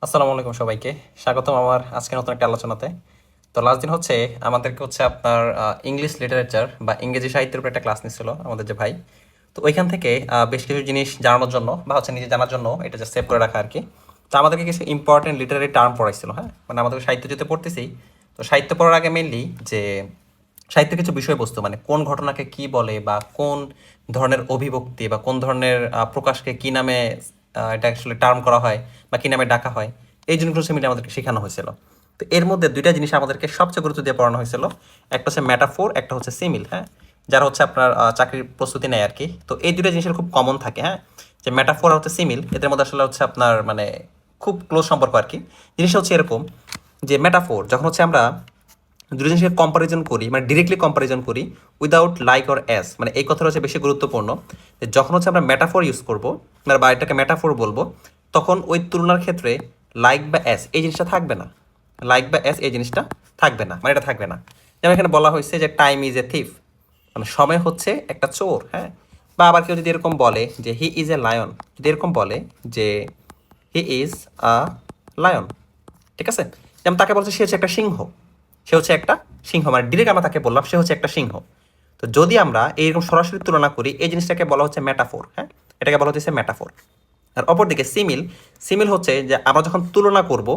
আসসালামু আলাইকুম সবাইকে। স্বাগতম আমার আজকে নতুন একটা আলোচনাতে। তো লাস্ট দিন হচ্ছে আমাদেরকে হচ্ছে আপনার ইংলিশ লিটারেচার বা ইংরেজি সাহিত্যের উপর একটা ক্লাস নিচ্ছিল আমাদের যে ভাই। তো ওইখান থেকে বেশ কিছু জিনিস জানানোর জন্য বা হচ্ছে নিজে জানার জন্য এটা যে সেভ করে রাখা আর কি। তো আমাদেরকে কিছু ইম্পর্টেন্ট লিটারারি টার্ম পড়াইছিল, হ্যাঁ, মানে আমাদের সাহিত্য যেতে পড়তেছি। তো সাহিত্য পড়ার আগে মেনলি যে সাহিত্যের কিছু বিষয়বস্তু মানে কোন ঘটনাকে কি বলে বা কোন ধরনের অভিব্যক্তি বা কোন ধরনের প্রকাশকে কি নামে এটা আসলে টার্ম করা হয় বা কি নামে ডাকা হয়, এই জিনিসগুলো সেমিনারে আমাদেরকে শেখানো হয়েছিল। তো এর মধ্যে দুইটা জিনিস আমাদেরকে সবচেয়ে গুরুত্ব দিয়ে পড়ানো হয়েছিল। একটা হচ্ছে ম্যাটাফোর, একটা হচ্ছে সিমিল, হ্যাঁ, যারা হচ্ছে আপনার চাকরির প্রস্তুতি নেয় আর কি। তো এই দুইটা জিনিসের খুব কমন থাকে, হ্যাঁ, যে ম্যাটাফোর আর হচ্ছে সিমিল, এদের মধ্যে আসলে হচ্ছে আপনার মানে খুব ক্লোজ সম্পর্ক আর কি। জিনিসটা হচ্ছে এরকম যে ম্যাটাফোর যখন হচ্ছে আমরা দুটো জিনিসকে কম্পারিজন করি, মানে ডিরেক্টলি কম্পারিজন করি উইদাউট লাইক অর অ্যাস, মানে এই কথাটা হচ্ছে বেশি গুরুত্বপূর্ণ। যে যখন হচ্ছে আমরা মেটাফোর ইউজ করবো বা এটাকে মেটাফোর বলবো, তখন ওই তুলনার ক্ষেত্রে লাইক বা অ্যাস এই জিনিসটা থাকবে না। লাইক বা অ্যাস এই জিনিসটা থাকবে না, মানে এটা থাকবে না। যেমন এখানে বলা হয়েছে যে টাইম ইজ এ থিফ, মানে সময় হচ্ছে একটা চোর, হ্যাঁ। বা আবার কেউ যদি এরকম বলে যে হি ইজ এ লায়ন, যদি এরকম বলে যে হি ইজ আ লায়ন, ঠিক আছে, যেমন তাকে বলছে সে হচ্ছে একটা সিংহ, সে হচ্ছে একটা সিংহ, মানে ডিরেক্ট আমরা তাকে বললাম সে হচ্ছে একটা সিংহ। তো যদি আমরা এইরকম সরাসরি তুলনা করি এই জিনিসটাকে বলা হচ্ছে মেটাফোর, হ্যাঁ, এটাকে বলা হচ্ছে মেটাফোর। আর অপরদিকে সিমিল, সিমিল হচ্ছে যে আমরা যখন তুলনা করব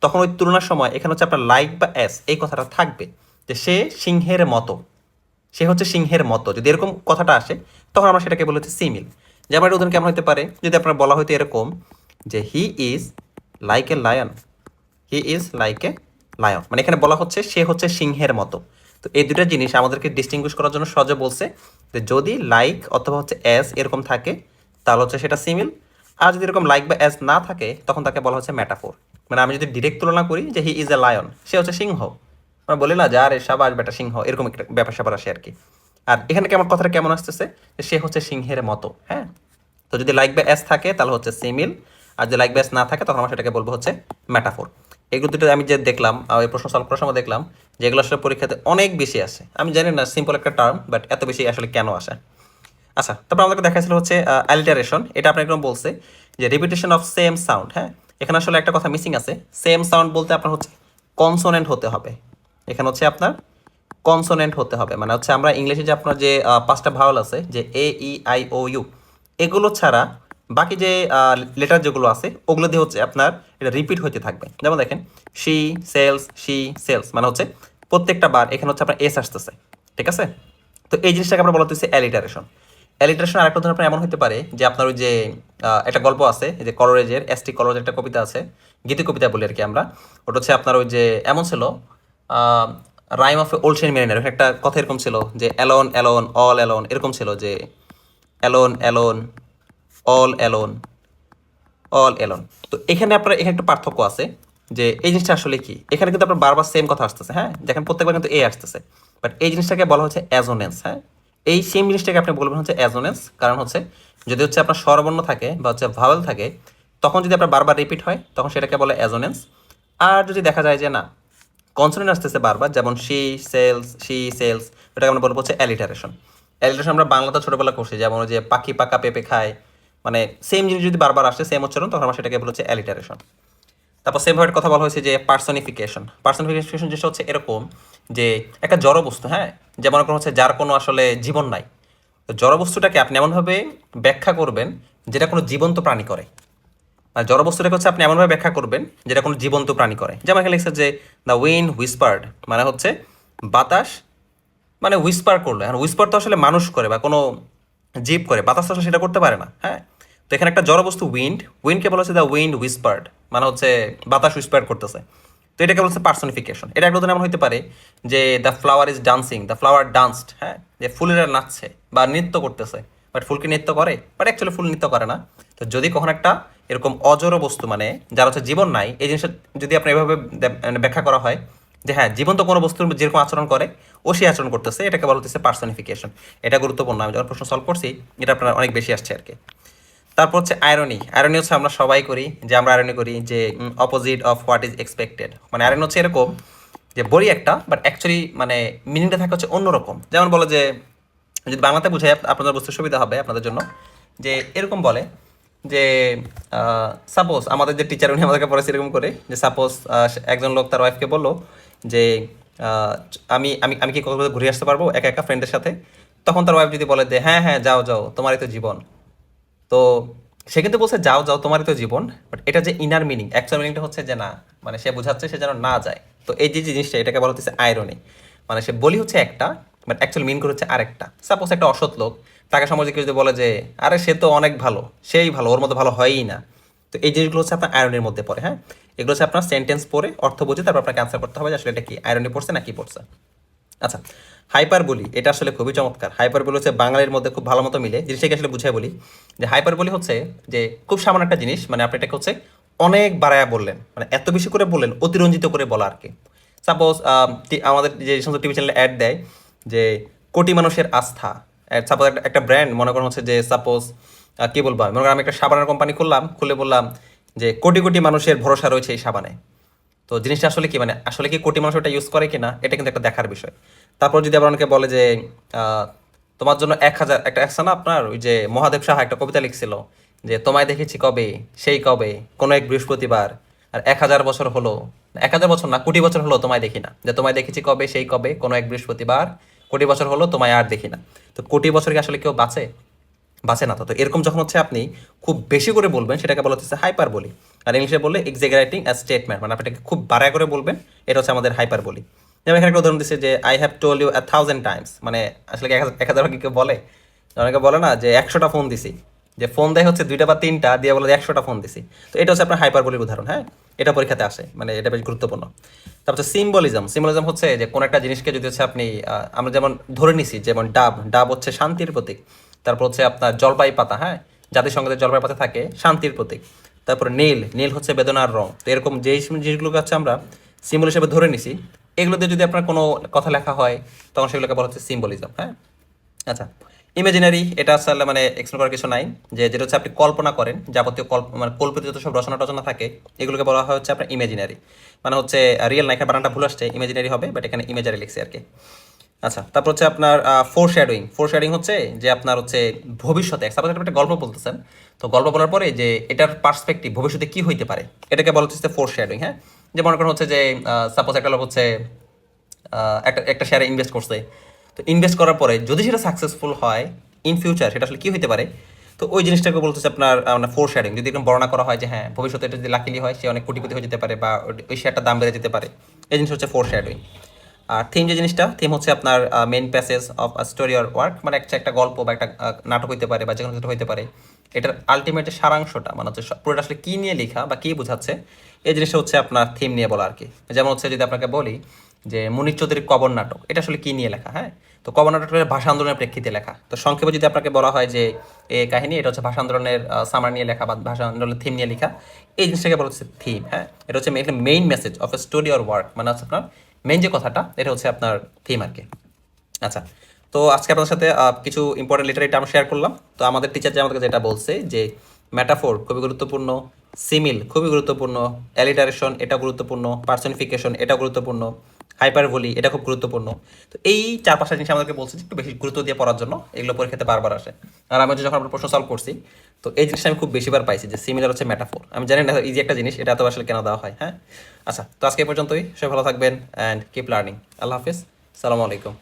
তখন ওই তুলনার সময় এখানে হচ্ছে আপনার লাইক বা এস এই কথাটা থাকবে, যে সে সিংহের মতো, সে হচ্ছে সিংহের মতো, যদি এরকম কথাটা আসে তখন আমরা সেটাকে বলে হচ্ছে সিমিল। যেমন একটা উদাহরণ কেমন হতে পারে, যদি আপনার বলা হয়তো এরকম যে he is like a lion, he is like a lion, মানে এখানে বলা হচ্ছে সে হচ্ছে সিংহের মতো। তো এই দুটা জিনিস আমাদেরকে ডিস্টিংগুইশ করার জন্য সহজে বলছে যে যদি লাইক অথবা হচ্ছে অ্যাজ এরকম থাকে তাহলে হচ্ছে সেটা সিমিল, আর যদি এরকম লাইক বা অ্যাজ না থাকে তখন তাকে বলা হচ্ছে মেটাফোর। মানে আমি যদি ডিরেক্ট তুলনা করি যে হি ইজ এ লায়ন, সে হচ্ছে সিংহ, আমরা বলি না যে আরে সাবাস বেটা সিংহ, এরকম একটা ব্যাপার স্যাপার আসে আর কি। আর এখানে কেমন কথাটা কেমন আসতেছে যে সে হচ্ছে সিংহের মতো, হ্যাঁ। তো যদি লাইক বা এস থাকে তাহলে হচ্ছে সিমিল, আর যদি লাইক বা এস না থাকে তখন আমরা সেটাকে বলবো হচ্ছে মেটাফোর। এগুলো দুটো আমি যে দেখলাম এই প্রশ্ন সলভ করার সময় দেখলাম যে এগুলো আসলে পরীক্ষাতে অনেক বেশি আসে। আমি জানি না সিম্পল একটা টার্ম, বাট এত বেশি আসলে কেন আসে। আচ্ছা, তারপর আমাদেরকে দেখাইছিল হচ্ছে অ্যালিটারেশন। এটা আপনার একদম বলছে যে রিপিটেশন অফ সেম সাউন্ড, হ্যাঁ। এখানে আসলে একটা কথা মিসিং আছে। সেম সাউন্ড বলতে আপনার হচ্ছে কনসোনেন্ট হতে হবে। এখানে হচ্ছে আপনার কনসোনেন্ট হতে হবে, মানে হচ্ছে আমরা ইংলিশে যে আপনার যে পাঁচটা ভাওয়াল আছে যে এ ই আই ও ইউ, এগুলো ছাড়া বাকি যে লেটার যেগুলো আছে ওগুলো দিয়ে হচ্ছে আপনার এটা রিপিট হতে থাকবে। যেমন দেখেন শি সেলস, মানে হচ্ছে প্রত্যেকটা বার এখানে হচ্ছে আপনার এস আসতেছে, ঠিক আছে। তো এই জিনিসটাকে আমরা বলা হচ্ছে অ্যালিটারেশন। অ্যালিটারেশন আরেকটা ধরনের আপনার এমন হতে পারে যে আপনার ওই যে একটা গল্প আছে যে কলরেজের এসটি কলরেজের একটা কবিতা আছে, গীতি কবিতা বলি আর কি আমরা। ওটা হচ্ছে আপনার ওই যে এমন ছিল রাইম অফ ওল্ড মেরিনের একটা কথা এরকম ছিল যে অ্যালোন অ্যালোন অল অ্যালোন, এরকম ছিল যে alone alone all alone all alone. তো এখানে আপনার এখানে একটা পার্থক্য আছে যে এই জিনিসটা আসলে কি, এখানে কিন্তু আপনার বারবার সেম কথা আসতেছে, হ্যাঁ, দেখেন প্রত্যেকবার কিন্তু এ আসতেছে, বাট এই জিনিসটাকে বলা হচ্ছে অ্যাজোনেন্স, হ্যাঁ। এই সেম জিনিসটাকে আপনি বলবেন হচ্ছে অ্যাজোনেন্স, কারণ হচ্ছে যদি হচ্ছে আপনার স্বরবর্ণ থাকে বা হচ্ছে ভাওয়েল থাকে তখন যদি আপনার বারবার রিপিট হয় তখন সেটাকে বলে অ্যাজোনেন্স। আর যদি দেখা যায় যে না কনসোনেন্ট আসতেছে বারবার, যেমন শি সেলস, এটাকে আমরা বলবো হচ্ছে অ্যালিটারেশন। অ্যালিটারেশন আমরা বাংলাতে ছোটবেলা করছি, যেমন ওই যে পাখি পাকা পেঁপে খায়, মানে সেম জিনিস যদি বারবার আসে সেম উচ্চারণ তখন আমরা সেটাকে বলা হচ্ছে অ্যালিটারেশন। তারপর সেম ভাবে কথা বলা হয়েছে যে পার্সনিফিকেশন। পার্সনিফিকেশন যেটা হচ্ছে এরকম যে একটা জড় বস্তু, হ্যাঁ, যেমন কোনো হচ্ছে যার কোনো আসলে জীবন নাই, তো জড় বস্তুটাকে আপনি এমনভাবে ব্যাখ্যা করবেন যেটা কোনো জীবন্ত প্রাণী করে। আর জড় বস্তুটাকে হচ্ছে আপনি এমনভাবে ব্যাখ্যা করবেন যেটা কোনো জীবন্ত প্রাণী করে। যেমন এখানে লিখছে যে দ্য উইন্ড হুইসপার্ড, মানে হচ্ছে বাতাস মানে হুইসপার করলো। এখন হুইসপার তো আসলে মানুষ করে বা কোনো জীব করে, বাতাস তো আসলে সেটা করতে পারে না, হ্যাঁ। তো এখানে একটা জড়বস্তু উইন্ড, উইন্ডকে বলা হচ্ছে দ্য উইন্ড হুইসপার্ড, মানে হচ্ছে বাতাস হুইসপার করতেছে। তো এটাকে বলছে পার্সনিফিকেশন। এটা একটা উদাহরণ এমন হতে পারে যে the flower is dancing, the flower danced, হ্যাঁ, যে ফুলেরা নাচছে বা নৃত্য করতেছে। বাট ফুল কি নৃত্য করে? বাট অ্যাকচুয়ালি ফুল নৃত্য করে না। তো যদি কখনো একটা এরকম অজড় বস্তু মানে যার হচ্ছে জীবন নাই, এই জিনিসটা যদি আপনার এভাবে মানে ব্যাখ্যা করা হয় যে হ্যাঁ জীবন্ত কোনো বস্তুর যেরকম আচরণ করে ও সেই আচরণ করতেছে, এটাকে বলা হচ্ছে পার্সনিফিকেশন। এটা গুরুত্বপূর্ণ, আমি যখন প্রশ্ন সলভ করছি এটা আপনার অনেক বেশি আসছে আর কি। তারপর হচ্ছে আয়রনি। আয়রনি হচ্ছে আমরা সবাই করি, যে আমরা আয়রনি করি যে opposite of what is expected, মানে আয়রনি হচ্ছে এরকম যে বড়ি একটা বাট অ্যাকচুয়ালি মানে মিনিংটা থাকে হচ্ছে অন্যরকম। যেমন বলে যে যদি বাংলাতে বুঝাই আপনাদের বুঝতে সুবিধা হবে আপনাদের জন্য, যে এরকম বলে যে সাপোজ আমাদের যে টিচার উনি আমাদেরকে পড়াচ্ছে এরকম করে যে সাপোজ একজন লোক তার ওয়াইফকে বললো যে আহ, আমি আমি আমি কি কখনো ঘুরে আসতে পারবো একা একা ফ্রেন্ডের সাথে। তখন তার ওয়াইফ যদি বলে যে হ্যাঁ হ্যাঁ যাও যাও তোমারই তো জীবন। তো সে কিন্তু বলছে যাও যাও তোমারই তো জীবন, বাট এটা যে ইনার মিনিং অ্যাকচুয়াল মিনিংটা হচ্ছে যে না, মানে সে বোঝাচ্ছে সে যেন না যায়। তো এই যে জিনিসটা এটাকে বলা হচ্ছে আইরনি, মানে সে বলি হচ্ছে একটা বাট অ্যাকচুয়াল মিন করে হচ্ছে আরেকটা। সাপোজ একটা অসৎ লোক তাকে সমাজে কেউ যদি বলে যে আরে সে তো অনেক ভালো, সেই ভালো, ওর মতো ভালো হয়ই না। তো এই জিনিসগুলো হচ্ছে আপনার আয়রনের মধ্যে পড়ে। হ্যাঁ, এগুলো হচ্ছে আপনার সেন্টেন্স পড়ে অর্থ বুঝে তারপর আপনাকে অ্যান্সার করতে হবে যে আসলে এটা কি আয়রনি পড়ছে না কি পড়ছে। আচ্ছা, হাইপারবলি এটা আসলে খুবই চমৎকার। হাইপারবলি হচ্ছে বাঙালির মধ্যে খুব ভালো মতো মিলে। জিনিসটাকে আসলে বুঝাই বলি যে হাইপারবলি হচ্ছে যে খুব সামান্য একটা জিনিস, মানে আপনি এটাকে হচ্ছে অনেক বাড়ায়া বললেন, মানে এত বেশি করে বললেন, অতিরঞ্জিত করে বলা আর কি। সাপোজ আমাদের যে সমস্ত টিভি চ্যানেলে অ্যাড দেয় যে কোটি মানুষের আস্থা, সাপোজ একটা ব্র্যান্ড মনে করেন হচ্ছে যে সাপোজ কি বলবো, আমি মনে করেন আমি একটা সাবানের কোম্পানি খুললাম, খুলে বললাম যে কোটি কোটি মানুষের ভরসা রয়েছে এই সাবানে। তো জিনিসটা আসলে কি, মানে আসলে কি কোটি মানুষ ওটা ইউজ করে কিনা এটা কিন্তু একটা দেখার বিষয়। তারপর যদি আবার অনেকে বলে যে আহ, তোমার জন্য 1,000, একটা আছে না আপনার ওই যে মহাদেব সাহা একটা কবিতা লিখছিল যে তোমায় দেখেছি কবে, সেই কবে, কোনো এক বৃহস্পতিবার, আর 1,000 বছর হলো, 1,000 বছর না, কোটি বছর হলো তোমায় দেখি না, যে তোমায় দেখেছি কবে সেই কবে, কোনো এক বৃহস্পতিবার, কোটি বছর হলো তোমায় আর দেখি না। তো কোটি বছর কি আসলে কেউ বাঁচে? বাঁচে না। তো তো এরকম যখন হচ্ছে আপনি খুব বেশি করে বলবেন সেটাকে বলা হচ্ছে হাইপার বলি। আর ইংলিশে বললে এক্সাজারেটিং অ্যাজ স্টেটমেন্ট, মানে আপনি এটাকে খুব বাড়ায় করে বলবেন, এটা হচ্ছে আমাদের হাইপার বলি। যেমন এখানে একটা উদাহরণ দিচ্ছে যে I have told you 1,000 times, মানে আসলে কি 1,000 কি কেউ বলে? অনেকে বলে না যে 100টা ফোন দিছি, যে ফোন দেয় হচ্ছে 2টা বা 3টা দিয়ে বলে যে 100টা ফোন দিছি। তো এটা হচ্ছে আপনার হাইপার বলির উদাহরণ। হ্যাঁ, এটা পরীক্ষাতে আসে, মানে এটা বেশ গুরুত্বপূর্ণ। তারপর হচ্ছে সিম্বলিজম। সিম্বলিজম হচ্ছে যে কোন একটা জিনিসকে যদি হচ্ছে আপনি আমরা যেমন ধরে নিছি, যেমন ডাব, ডাব হচ্ছে শান্তির প্রতীক। তারপর হচ্ছে আপনার জলপাই পাতা, হ্যাঁ, জাতিসংঘের জলপাই পাতা থাকে শান্তির প্রতীক। তারপর নীল, নীল হচ্ছে বেদনার রং। তো এরকম যেই জিনিসগুলোকে হচ্ছে আমরা সিম্বল হিসেবে ধরে নিছি, এগুলোতে যদি আপনার কোনো কথা লেখা হয় তখন সেগুলোকে বলা হচ্ছে সিম্বলিজম। হ্যাঁ, আচ্ছা, ইমাজিনারি এটা আসলে মানে এক্সপ্লেন করার কিছু নাই, যে যেটা হচ্ছে আপনি কল্পনা করেন, যাবতীয় মানে কল্পিত যত সব রচনা টচনা থাকে এগুলোকে বলা হয় হচ্ছে আপনার ইমাজিনারি। মানে হচ্ছে রিয়েল না, এখানে বানানটা ভুল আসছে, ইমাজিনারি হবে, বাট এখানে ইমেজারি লিখছে আর কি। আচ্ছা, তারপর হচ্ছে আপনার ফোর শ্যাডোয়িং। ফোর শ্যাডোয়িং হচ্ছে যে আপনার হচ্ছে ভবিষ্যতে সাপোজ একটা গল্প বলতেছেন, তো গল্প বলার পরে যে এটার পার্সপেক্টিভ ভবিষ্যতে কি হইতে পারে এটাকে বলা হচ্ছে ফোর শ্যাডোয়িং। হ্যাঁ, যে মনে করেন হচ্ছে যে সাপোজ একটা লোক হচ্ছে একটা একটা শেয়ারে ইনভেস্ট করছে। তো ইনভেস্ট করার পরে যদি সেটা সাকসেসফুল হয় ইন ফিউচার, সেটা আসলে কি হতে পারে? তো ওই জিনিসটাকে বলতেছে আপনার মানে ফোর শেয়ারিং। যদি এরকম বর্ণনা করা হয় যে হ্যাঁ ভবিষ্যতে এটা যদি লাকিলি হয় সে অনেক কোটিপতি হয়ে যেতে পারে বা ওই শেয়ারটার দাম বেড়ে যেতে পারে, এই জিনিস হচ্ছে ফোর শেয়ারিং। আর থিম, যে জিনিসটা থিম হচ্ছে আপনার main passage of story or work, মানে একটা গল্প বা একটা নাটক হইতে পারে বা যে কোনো কিছু হইতে পারে, এটার আলটিমেট সারাংশটা মানে হচ্ছে পুরোটা আসলে কী নিয়ে লেখা বা কী বোঝাচ্ছে, এই জিনিসটা হচ্ছে আপনার থিম নিয়ে বলা আর কি। যেমন হচ্ছে যদি আপনাকে বলি যে মুনির চৌধুরীর কবর নাটক, এটা আসলে কী নিয়ে লেখা? হ্যাঁ, তো কবর নাটকের ভাষা আন্দোলনের প্রেক্ষিতে লেখা। তো সংক্ষেপে যদি আপনাকে বলা হয় যে এই কাহিনী, এটা হচ্ছে ভাষা আন্দোলনের সামার নিয়ে লেখা বা ভাষা আন্দোলনের থিম নিয়ে লেখা, এই জিনিসটাকে বলা হচ্ছে থিম। হ্যাঁ, এটা হচ্ছে main message of a story or work, মানে হচ্ছে আপনার মেইন যে কথাটা এটা হচ্ছে আপনার থিম আর কি। আচ্ছা, তো আজকে আপনাদের সাথে কিছু ইম্পর্টেন্ট লিটারেরি টার্ম শেয়ার করলাম। তো আমাদের টিচার যে আমাদেরকে যেটা বলছে যে মেটাফোর খুবই গুরুত্বপূর্ণ, সিমিল খুবই গুরুত্বপূর্ণ, অ্যালিটারেশন এটা গুরুত্বপূর্ণ, পার্সনিফিকেশন এটা গুরুত্বপূর্ণ, হাইপারবলি এটা খুব গুরুত্বপূর্ণ। তো এই 4-5টা জিনিস আমাদেরকে বলছে যে একটু বেশি গুরুত্ব দিয়ে পড়ার জন্য, এগুলো পরীক্ষাতে বারবার আসে। আর আমি যখন আমরা প্রশ্ন সলভ করছি, তো এই জিনিসটা আমি খুব বেশিবার পাইছি যে সিমিলার হচ্ছে মেটাফোর। আমি জানি না ইজি একটা জিনিস, এটা তো আসলে কেন দেওয়া হয়। হ্যাঁ, আচ্ছা, তো আজকে এই পর্যন্তই। সবাই ভালো থাকবেন অ্যান্ড কিপ লার্নিং। আল্লাহ হাফিজ, সালামু আলাইকুম।